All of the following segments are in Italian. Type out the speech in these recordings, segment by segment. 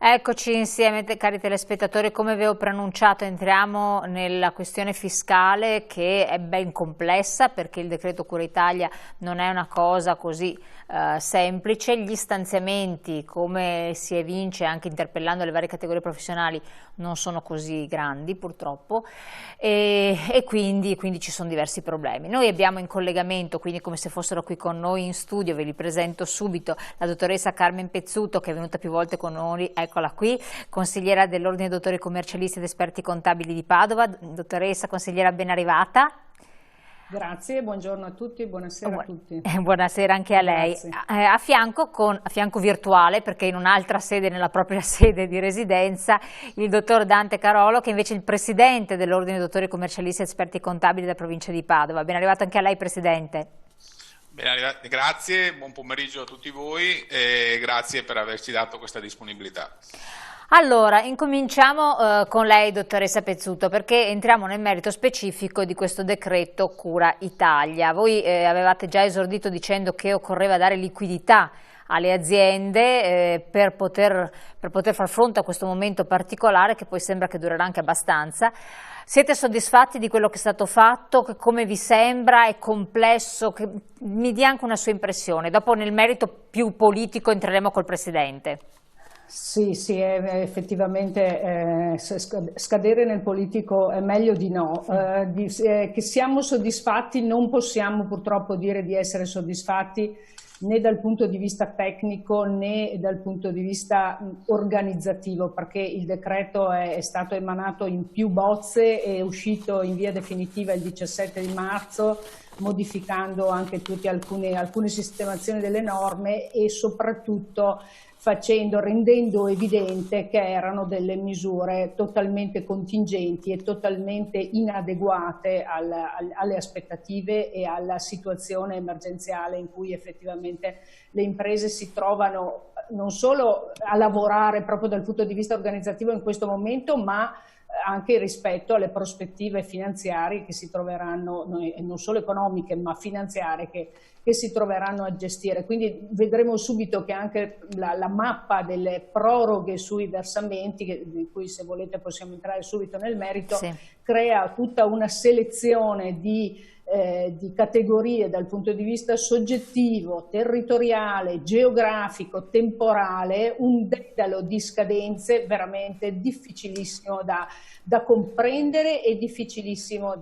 Eccoci insieme, cari telespettatori. Come avevo preannunciato, entriamo nella questione fiscale, che è ben complessa, perché il decreto Cura Italia non è una cosa così semplice. Gli stanziamenti, come si evince anche interpellando le varie categorie professionali, non sono così grandi purtroppo, e quindi ci sono diversi problemi. Noi abbiamo in collegamento, quindi come se fossero qui con noi in studio, ve li presento subito, la dottoressa Carmen Pezzuto, che è venuta più volte con noi, eccola qui, consigliera dell'Ordine dei Dottori Commercialisti ed Esperti Contabili di Padova. Dottoressa, consigliera, ben arrivata. Grazie, buongiorno a tutti, buonasera a tutti. Buonasera anche a lei. A fianco virtuale, perché in un'altra sede, nella propria sede di residenza, il dottor Dante Carolo, che invece è il presidente dell'Ordine dei Dottori Commercialisti ed Esperti Contabili della provincia di Padova. Ben arrivato anche a lei, presidente. Grazie, buon pomeriggio a tutti voi e grazie per averci dato questa disponibilità. Allora, incominciamo con lei, dottoressa Pezzuto, perché entriamo nel merito specifico di questo decreto Cura Italia. Voi avevate già esordito dicendo che occorreva dare liquidità alle aziende per poter far fronte a questo momento particolare, che poi sembra che durerà anche abbastanza. Siete soddisfatti di quello che è stato fatto? Come vi sembra? È complesso? Mi dia anche una sua impressione. Dopo nel merito più politico entreremo col Presidente. Sì, effettivamente scadere nel politico è meglio di no. Che siamo soddisfatti, non possiamo purtroppo dire di essere soddisfatti né dal punto di vista tecnico né dal punto di vista organizzativo, perché il decreto è stato emanato in più bozze, è uscito in via definitiva il 17 di marzo, modificando anche alcune sistemazioni delle norme e soprattutto rendendo evidente che erano delle misure totalmente contingenti e totalmente inadeguate alle aspettative e alla situazione emergenziale in cui effettivamente le imprese si trovano non solo a lavorare proprio dal punto di vista organizzativo in questo momento, ma anche rispetto alle prospettive finanziarie che si troveranno, non solo economiche ma finanziarie, che si troveranno a gestire. Quindi vedremo subito che anche la mappa delle proroghe sui versamenti, di cui se volete possiamo entrare subito nel merito, sì, crea tutta una selezione di categorie dal punto di vista soggettivo, territoriale, geografico, temporale, un dedalo di scadenze veramente difficilissimo da comprendere e difficilissimo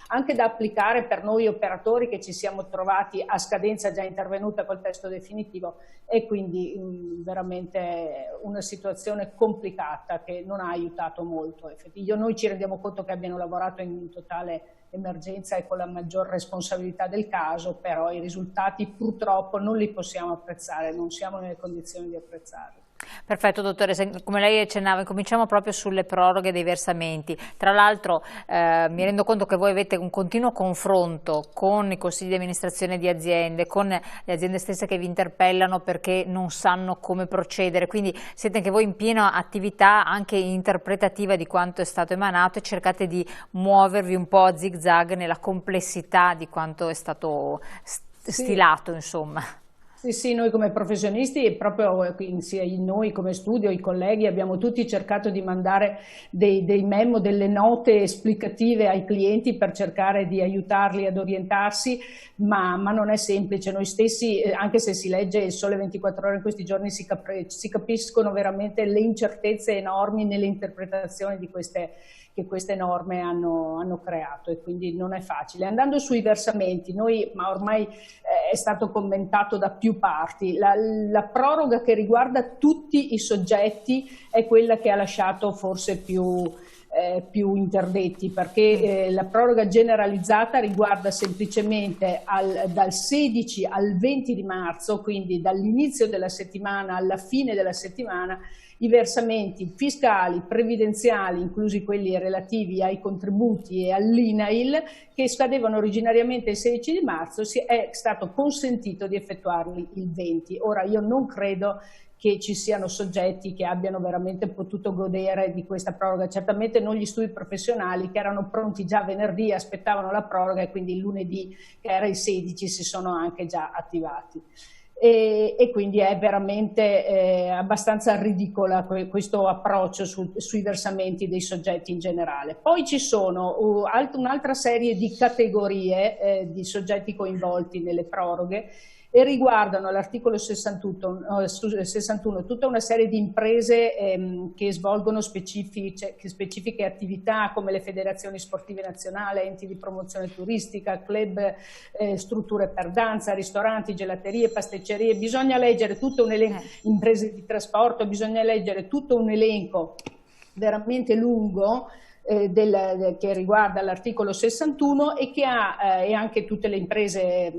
anche da applicare per noi operatori che ci siamo trovati a scadenza già intervenuta col testo definitivo, e quindi veramente una situazione complicata che non ha aiutato molto. Noi ci rendiamo conto che abbiano lavorato in totale emergenza e con la maggior responsabilità del caso, però i risultati purtroppo non li possiamo apprezzare, non siamo nelle condizioni di apprezzarli. Perfetto, dottoressa, come lei accennava, cominciamo proprio sulle proroghe dei versamenti. Tra l'altro mi rendo conto che voi avete un continuo confronto con i consigli di amministrazione di aziende, con le aziende stesse che vi interpellano perché non sanno come procedere, quindi siete anche voi in piena attività anche interpretativa di quanto è stato emanato e cercate di muovervi un po' a zig-zag nella complessità di quanto è stato stilato, insomma. Sì, noi come professionisti e proprio sia noi come studio, i colleghi, abbiamo tutti cercato di mandare dei memo, delle note esplicative ai clienti per cercare di aiutarli ad orientarsi, ma non è semplice. Noi stessi, anche se si legge il Sole 24 Ore in questi giorni, si capiscono veramente le incertezze enormi nelle interpretazioni che queste norme hanno creato, e quindi non è facile. Andando sui versamenti, ma ormai è stato commentato da più parti, la proroga che riguarda tutti i soggetti è quella che ha lasciato forse più interdetti, perché la proroga generalizzata riguarda semplicemente dal 16 al 20 di marzo, quindi dall'inizio della settimana alla fine della settimana, i versamenti fiscali, previdenziali, inclusi quelli relativi ai contributi e all'INAIL, che scadevano originariamente il 16 di marzo, è stato consentito di effettuarli il 20. Ora, io non credo che ci siano soggetti che abbiano veramente potuto godere di questa proroga, certamente non gli studi professionali che erano pronti già venerdì, aspettavano la proroga e quindi il lunedì, che era il 16, si sono anche già attivati. e quindi è veramente abbastanza ridicola questo approccio sui versamenti dei soggetti in generale. Poi ci sono un'altra serie di categorie di soggetti coinvolti nelle proroghe e riguardano l'articolo 61 tutta una serie di imprese che svolgono specifiche attività come le federazioni sportive nazionali, enti di promozione turistica, club, strutture per danza, ristoranti, gelaterie, pasticcerie. Bisogna leggere tutto un elenco, imprese di trasporto, bisogna leggere tutto un elenco veramente lungo che riguarda l'articolo 61 e che e anche tutte le imprese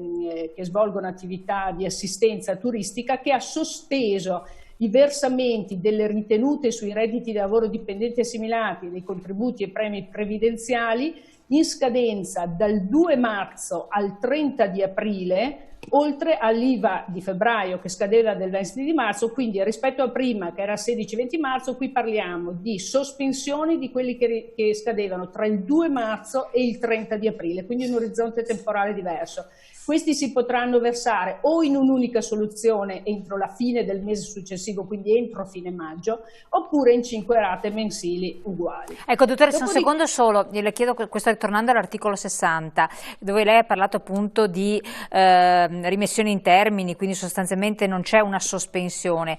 che svolgono attività di assistenza turistica, che ha sospeso i versamenti delle ritenute sui redditi da lavoro dipendenti assimilati, dei contributi e premi previdenziali in scadenza dal 2 marzo al 30 di aprile, oltre all'IVA di febbraio che scadeva del 20 di marzo, quindi rispetto a prima che era 16-20 marzo, qui parliamo di sospensioni di quelli che scadevano tra il 2 marzo e il 30 di aprile, quindi un orizzonte temporale diverso. Questi si potranno versare o in un'unica soluzione entro la fine del mese successivo, quindi entro fine maggio, oppure in 5 rate mensili uguali. Ecco, dottoressa, un secondo solo, le chiedo, questo ritornando all'articolo 60, dove lei ha parlato appunto di rimessione in termini, quindi sostanzialmente non c'è una sospensione.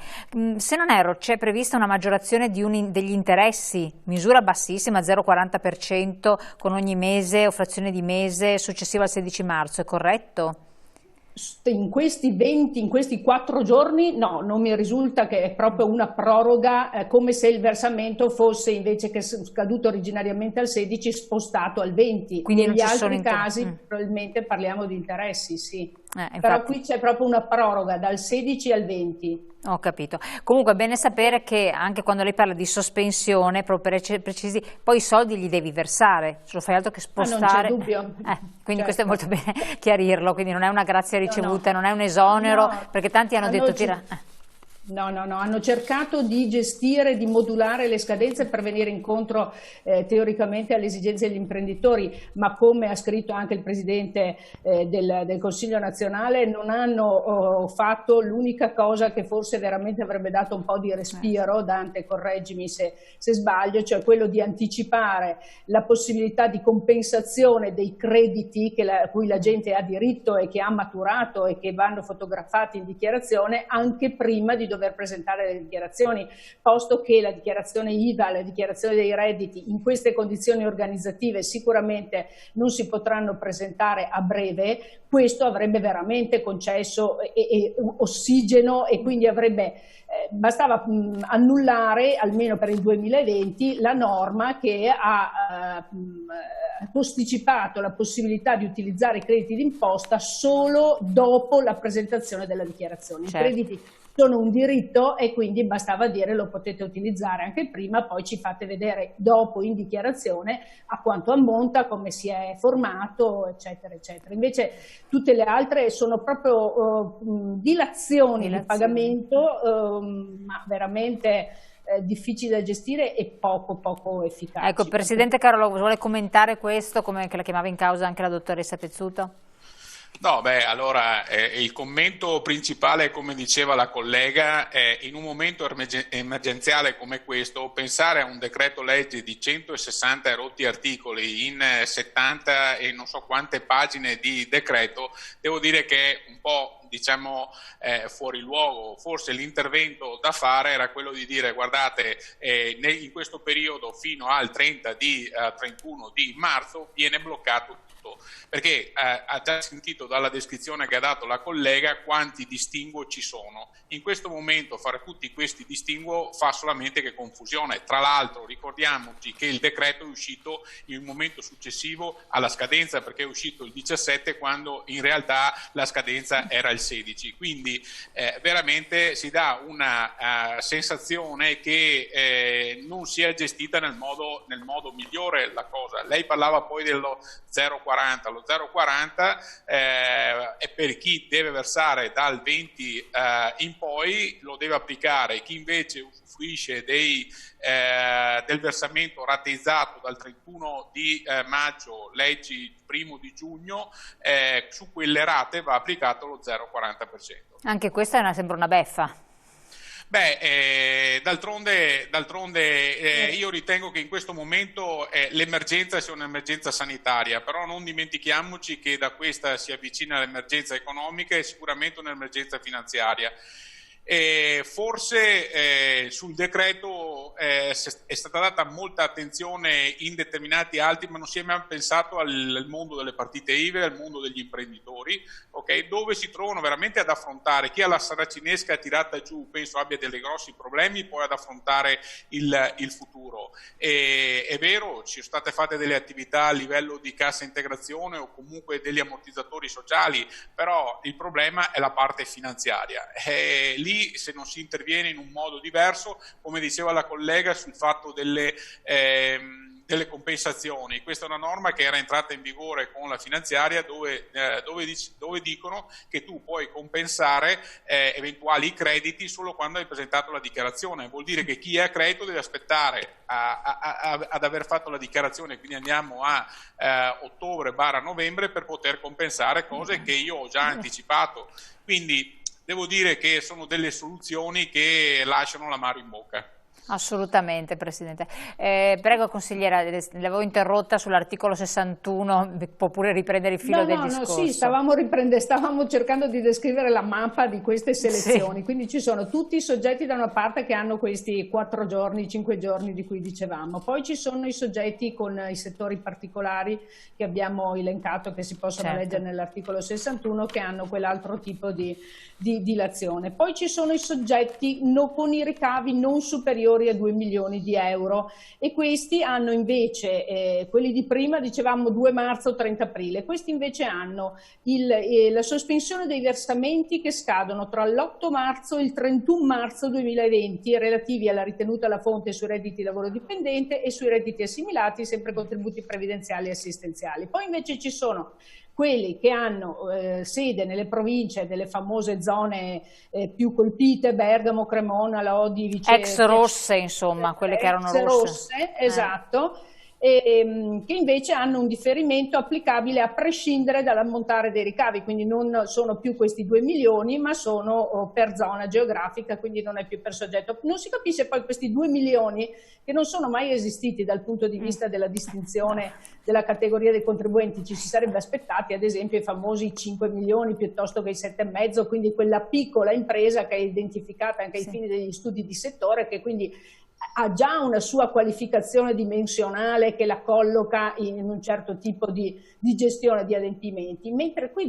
Se non erro, c'è prevista una maggiorazione degli interessi, misura bassissima, 0,40% con ogni mese o frazione di mese successiva al 16 marzo, è corretto? In questi 4 giorni no, non mi risulta, che è proprio una proroga, come se il versamento fosse, invece che scaduto originariamente al 16, spostato al 20. Quindi negli altri casi probabilmente parliamo di interessi, sì. Però qui c'è proprio una proroga dal 16 al 20. Ho capito. Comunque è bene sapere che anche quando lei parla di sospensione, proprio per essere precisi, poi i soldi li devi versare, non fai altro che spostare. Non c'è dubbio. Quindi questo è molto bene chiarirlo, quindi non è una grazia ricevuta, non è un esonero, perché tanti hanno detto No, hanno cercato di gestire, di modulare le scadenze per venire incontro teoricamente alle esigenze degli imprenditori, ma come ha scritto anche il Presidente del Consiglio nazionale, non hanno fatto l'unica cosa che forse veramente avrebbe dato un po' di respiro, Dante correggimi se sbaglio, cioè quello di anticipare la possibilità di compensazione dei crediti a cui la gente ha diritto e che ha maturato e che vanno fotografati in dichiarazione anche prima di dover presentare le dichiarazioni, posto che la dichiarazione IVA, la dichiarazione dei redditi in queste condizioni organizzative sicuramente non si potranno presentare a breve. Questo avrebbe veramente concesso ossigeno e quindi bastava annullare, almeno per il 2020, la norma che ha posticipato la possibilità di utilizzare i crediti d'imposta solo dopo la presentazione della dichiarazione. Certo. I crediti sono un diritto e quindi bastava dire lo potete utilizzare anche prima, poi ci fate vedere dopo in dichiarazione a quanto ammonta, come si è formato, eccetera, eccetera. Invece tutte le altre sono proprio dilazioni di pagamento, ma veramente difficili da gestire e poco efficaci. Ecco, Presidente Carolo, vuole commentare questo, come che la chiamava in causa anche la dottoressa Pezzuto? No, allora il commento principale, come diceva la collega, è in un momento emergenziale come questo, pensare a un decreto legge di 160 rotti articoli in 70 e non so quante pagine di decreto, devo dire che è un po' fuori luogo. Forse l'intervento da fare era quello di dire guardate, in questo periodo fino al 31 di marzo viene bloccato, perché ha già sentito dalla descrizione che ha dato la collega quanti distinguo ci sono. In questo momento fare tutti questi distinguo fa solamente che confusione. Tra l'altro ricordiamoci che il decreto è uscito in un momento successivo alla scadenza, perché è uscito il 17 quando in realtà la scadenza era il 16, quindi veramente si dà una sensazione che non sia gestita nel modo migliore la cosa. Lei parlava poi dello 0,40%, 0,40 allo 0,40 e per chi deve versare dal 20 in poi lo deve applicare, chi invece usufruisce del versamento rateizzato dal 31 di maggio, leggi 1° di giugno, su quelle rate va applicato lo 0,40%. Anche questa sembra una beffa. Beh, d'altronde io ritengo che in questo momento l'emergenza sia un'emergenza sanitaria, però non dimentichiamoci che da questa si avvicina l'emergenza economica e sicuramente un'emergenza finanziaria. Forse sul decreto è stata data molta attenzione in determinati altri, ma non si è mai pensato al mondo delle partite IVA, al mondo degli imprenditori, okay? Dove si trovano veramente ad affrontare, chi ha la saracinesca tirata giù penso abbia dei grossi problemi poi ad affrontare il futuro. È vero, ci sono state fatte delle attività a livello di cassa integrazione o comunque degli ammortizzatori sociali, però il problema è la parte finanziaria. Lì se non si interviene in un modo diverso, come diceva la collega sul fatto delle compensazioni, questa è una norma che era entrata in vigore con la finanziaria dove dicono che tu puoi compensare eventuali crediti solo quando hai presentato la dichiarazione. Vuol dire che chi è a credito deve aspettare ad aver fatto la dichiarazione, quindi andiamo a ottobre/novembre per poter compensare cose che io ho già anticipato. Quindi devo dire che sono delle soluzioni che lasciano l'amaro in bocca. Assolutamente, Presidente. Prego, consigliera, l'avevo interrotta sull'articolo 61, può pure riprendere il filo del discorso. Sì, stavamo cercando di descrivere la mappa di queste selezioni, sì. Quindi ci sono tutti i soggetti da una parte che hanno questi 4 giorni, 5 giorni di cui dicevamo, poi ci sono i soggetti con i settori particolari che abbiamo elencato, che si possono leggere nell'articolo 61, che hanno quell'altro tipo di dilazione. Poi ci sono i soggetti con i ricavi non superiori a 2 milioni di euro e questi hanno invece, quelli di prima dicevamo 2 marzo 30 aprile, questi invece hanno la sospensione dei versamenti che scadono tra l'8 marzo e il 31 marzo 2020 relativi alla ritenuta alla fonte sui redditi di lavoro dipendente e sui redditi assimilati, sempre contributi previdenziali e assistenziali. Poi invece ci sono quelli che hanno sede nelle province delle famose zone più colpite, Bergamo, Cremona, Lodi, Vicenza. Ex rosse, insomma, quelle che erano rosse. Esatto. Che invece hanno un differimento applicabile a prescindere dall'ammontare dei ricavi, quindi non sono più questi 2 milioni, ma sono per zona geografica, quindi non è più per soggetto. Non si capisce poi questi 2 milioni che non sono mai esistiti dal punto di vista della distinzione della categoria dei contribuenti. Ci si sarebbe aspettati ad esempio i famosi 5 milioni piuttosto che i 7,5, quindi quella piccola impresa che è identificata anche ai fini degli studi di settore, che quindi ha già una sua qualificazione dimensionale che la colloca in un certo tipo di gestione di adempimenti, mentre qui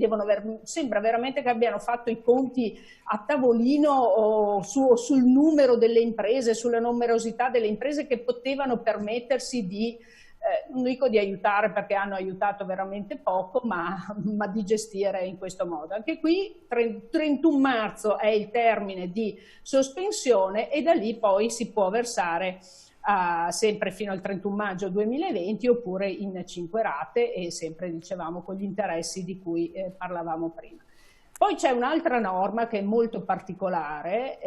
sembra veramente che abbiano fatto i conti a tavolino o sul numero delle imprese, sulla numerosità delle imprese che potevano permettersi non dico di aiutare perché hanno aiutato veramente poco, ma di gestire in questo modo. Anche qui 31 marzo è il termine di sospensione e da lì poi si può versare sempre fino al 31 maggio 2020 oppure in 5 rate e sempre dicevamo con gli interessi di cui parlavamo prima. Poi c'è un'altra norma che è molto particolare,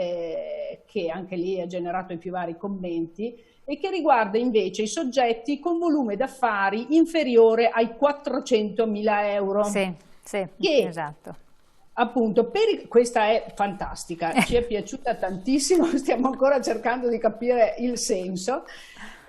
che anche lì ha generato i più vari commenti, e che riguarda invece i soggetti con volume d'affari inferiore ai 400.000 euro. Sì, esatto. Appunto, questa è fantastica, ci è piaciuta tantissimo, stiamo ancora cercando di capire il senso.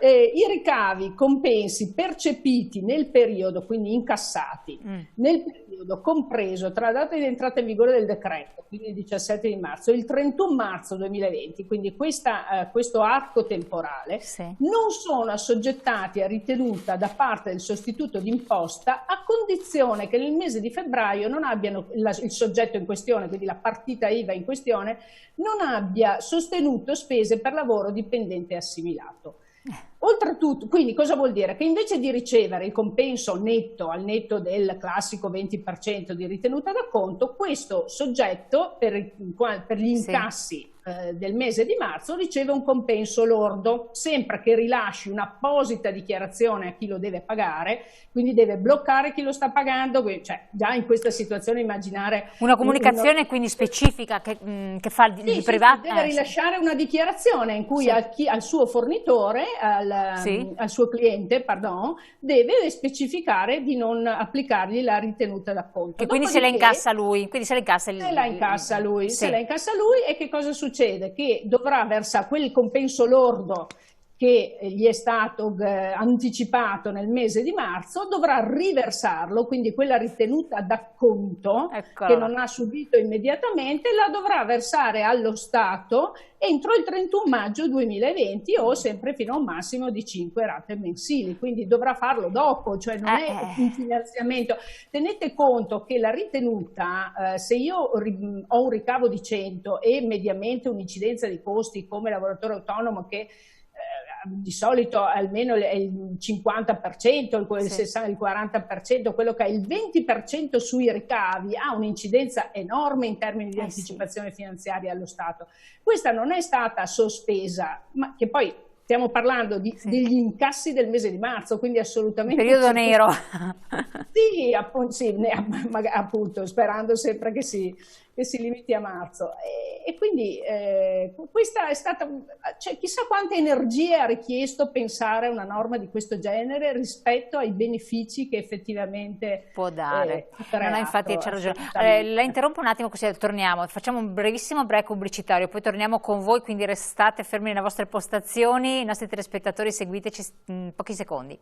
I ricavi compensi percepiti nel periodo, quindi incassati, nel periodo compreso tra la data di entrata in vigore del decreto, quindi il 17 di marzo, e il 31 marzo 2020, quindi questo arco temporale, non sono assoggettati a ritenuta da parte del sostituto d'imposta a condizione che nel mese di febbraio non abbiano il soggetto in questione, quindi la partita IVA in questione, non abbia sostenuto spese per lavoro dipendente assimilato. Oltretutto, quindi cosa vuol dire? Che invece di ricevere il compenso netto al netto del classico 20% di ritenuta d'acconto, questo soggetto per gli incassi del mese di marzo riceve un compenso lordo, sempre che rilasci un'apposita dichiarazione a chi lo deve pagare, quindi deve bloccare chi lo sta pagando, cioè già in questa situazione immaginare... Una comunicazione quindi specifica che fa il privato... Deve rilasciare una dichiarazione in cui al suo fornitore, al suo cliente, deve specificare di non applicargli la ritenuta d'acconto. Che quindi se la incassa lui, se la incassa lui, e che cosa succede? Che dovrà versare quel compenso lordo che gli è stato anticipato nel mese di marzo, dovrà riversarlo, quindi quella ritenuta d'acconto che non ha subito immediatamente la dovrà versare allo Stato entro il 31 maggio 2020 o sempre fino a un massimo di 5 rate mensili, quindi dovrà farlo dopo, cioè non è un finanziamento. Tenete conto che la ritenuta, se io ho un ricavo di 100 e mediamente un'incidenza di costi come lavoratore autonomo che di solito almeno è il 50%, il 40%, quello che è il 20% sui ricavi ha un'incidenza enorme in termini di anticipazione finanziaria allo Stato. Questa non è stata sospesa, ma che poi stiamo parlando degli incassi del mese di marzo, quindi assolutamente... Periodo nero. Sì, appunto, sperando sempre che si limiti a marzo. E quindi questa è stata, cioè, chissà quante energie ha richiesto pensare a una norma di questo genere rispetto ai benefici che effettivamente può dare. Non ha infatti, c'è ragione. La interrompo un attimo così torniamo, facciamo un brevissimo break pubblicitario, poi torniamo con voi, quindi restate fermi nelle vostre postazioni, i nostri telespettatori seguiteci in pochi secondi.